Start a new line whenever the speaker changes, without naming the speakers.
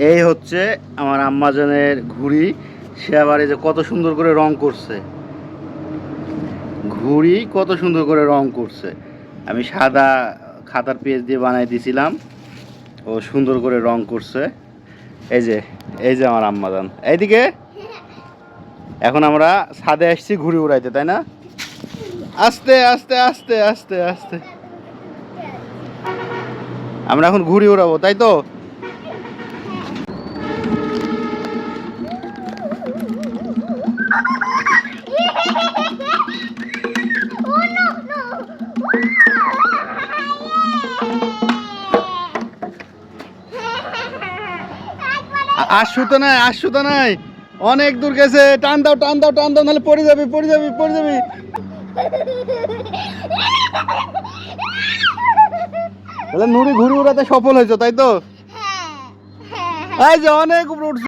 এই হচ্ছে আমার আম্মাজানের ঘুড়ি। সে আবার এই যে কত সুন্দর করে রং করছে, ঘুড়ি কত সুন্দর করে রং করছে। আমি সাদা খাতার পেজ দিয়ে বানাই দিয়েছিলাম, ও সুন্দর করে রং করছে। এই যে আমার আম্মাজান এইদিকে। এখন আমরা ছাদে আসছি ঘুড়ি উড়াইতে, তাই না? আস্তে আস্তে আস্তে আস্তে আস্তে আমরা এখন ঘুড়ি উড়াবো, তাই তো? আসু তো নাই, আসু তো নাই, অনেক দূর গেছে। টান দাও টান দাও টান দাও, নাহলে পড়ে যাবি পড়ে যাবি পড়ে যাবি। তাহলে নুরি ঘুড়ি উড়াতে সফল হয়েছে, তাই তো? এই যে অনেক উপরে উঠছে।